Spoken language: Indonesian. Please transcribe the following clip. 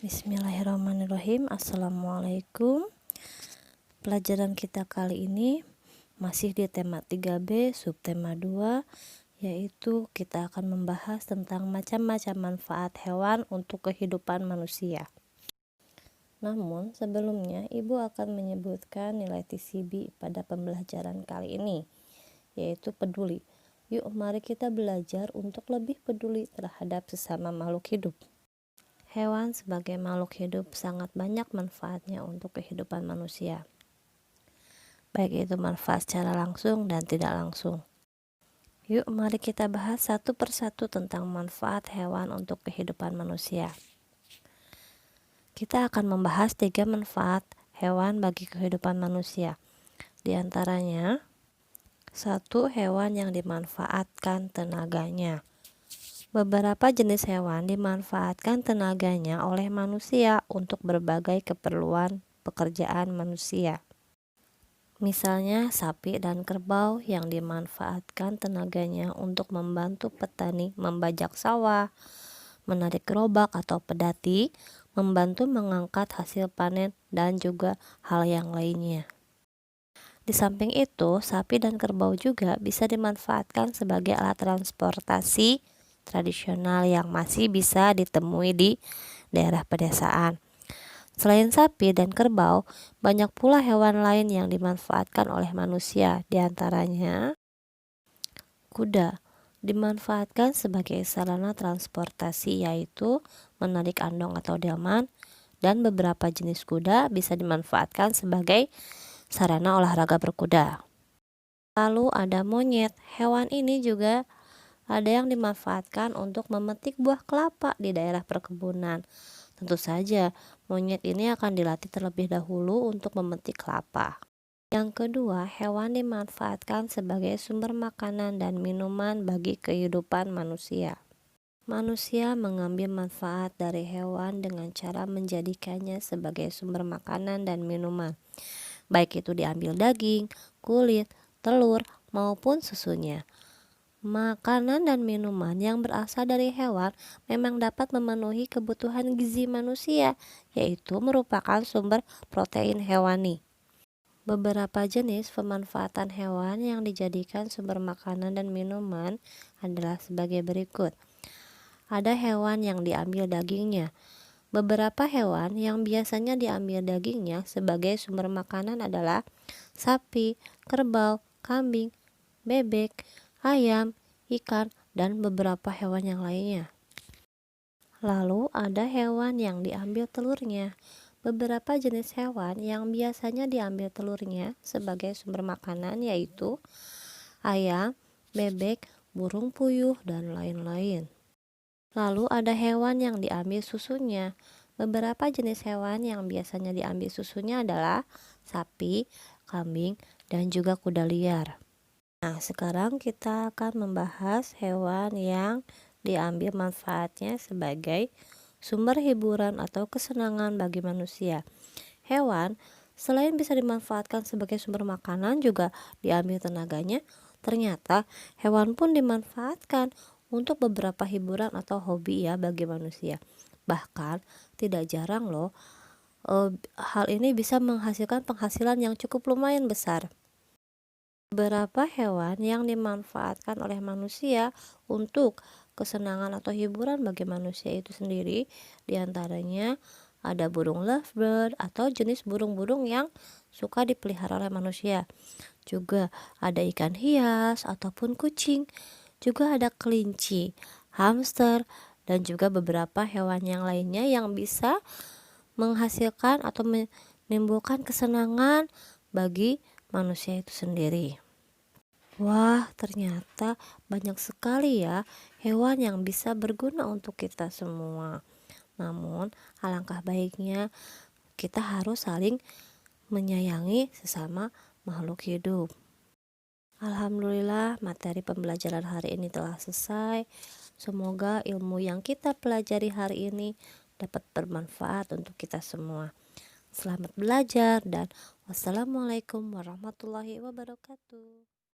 Bismillahirrahmanirrahim. Assalamualaikum. Pelajaran kita kali ini masih di tema 3B subtema 2, yaitu kita akan membahas tentang macam-macam manfaat hewan untuk kehidupan manusia. Namun sebelumnya Ibu akan menyebutkan nilai TCB pada pembelajaran kali ini, yaitu peduli. Yuk mari kita belajar untuk lebih peduli terhadap sesama makhluk hidup. Hewan sebagai makhluk hidup sangat banyak manfaatnya untuk kehidupan manusia, baik itu manfaat secara langsung dan tidak langsung. Yuk mari kita bahas satu persatu tentang manfaat hewan untuk kehidupan manusia. Kita akan membahas 3 manfaat hewan bagi kehidupan manusia. Di antaranya, 1. Hewan yang dimanfaatkan tenaganya. Beberapa jenis hewan dimanfaatkan tenaganya oleh manusia untuk berbagai keperluan pekerjaan manusia. Misalnya sapi dan kerbau yang dimanfaatkan tenaganya untuk membantu petani membajak sawah, menarik gerobak atau pedati, membantu mengangkat hasil panen, dan juga hal yang lainnya. Di samping itu, sapi dan kerbau juga bisa dimanfaatkan sebagai alat transportasi tradisional yang masih bisa ditemui di daerah pedesaan. Selain sapi dan kerbau, banyak pula hewan lain yang dimanfaatkan oleh manusia, diantaranya kuda dimanfaatkan sebagai sarana transportasi, yaitu menarik andong atau delman, dan beberapa jenis kuda bisa dimanfaatkan sebagai sarana olahraga berkuda. Lalu ada monyet. Hewan ini juga ada yang dimanfaatkan untuk memetik buah kelapa di daerah perkebunan. Tentu saja, monyet ini akan dilatih terlebih dahulu untuk memetik kelapa. Yang kedua, hewan dimanfaatkan sebagai sumber makanan dan minuman bagi kehidupan manusia. Manusia mengambil manfaat dari hewan dengan cara menjadikannya sebagai sumber makanan dan minuman, baik itu diambil daging, kulit, telur, maupun susunya. Makanan dan minuman yang berasal dari hewan memang dapat memenuhi kebutuhan gizi manusia, yaitu merupakan sumber protein hewani. Beberapa jenis pemanfaatan hewan yang dijadikan sumber makanan dan minuman adalah sebagai berikut. Ada hewan yang diambil dagingnya. Beberapa hewan yang biasanya diambil dagingnya sebagai sumber makanan adalah sapi, kerbau, kambing, bebek, ayam, ikan, dan beberapa hewan yang lainnya. Lalu ada hewan yang diambil telurnya. Beberapa jenis hewan yang biasanya diambil telurnya sebagai sumber makanan yaitu ayam, bebek, burung puyuh, dan lain-lain. Lalu ada hewan yang diambil susunya. Beberapa jenis hewan yang biasanya diambil susunya adalah sapi, kambing, dan juga kuda liar. Nah, sekarang kita akan membahas hewan yang diambil manfaatnya sebagai sumber hiburan atau kesenangan bagi manusia. Hewan selain bisa dimanfaatkan sebagai sumber makanan juga diambil tenaganya. Ternyata hewan pun dimanfaatkan untuk beberapa hiburan atau hobi ya bagi manusia. Bahkan tidak jarang loh hal ini bisa menghasilkan penghasilan yang cukup lumayan besar. Beberapa hewan yang dimanfaatkan oleh manusia untuk kesenangan atau hiburan bagi manusia itu sendiri, diantaranya ada burung lovebird atau jenis burung-burung yang suka dipelihara oleh manusia. Juga ada ikan hias ataupun kucing. Juga ada kelinci, hamster, dan juga beberapa hewan yang lainnya yang bisa menghasilkan atau menimbulkan kesenangan bagi manusia itu sendiri. Wah, ternyata banyak sekali ya hewan yang bisa berguna untuk kita semua. Namun, alangkah baiknya kita harus saling menyayangi sesama makhluk hidup. Alhamdulillah, materi pembelajaran hari ini telah selesai. Semoga ilmu yang kita pelajari hari ini dapat bermanfaat untuk kita semua. Selamat belajar dan wassalamualaikum warahmatullahi wabarakatuh.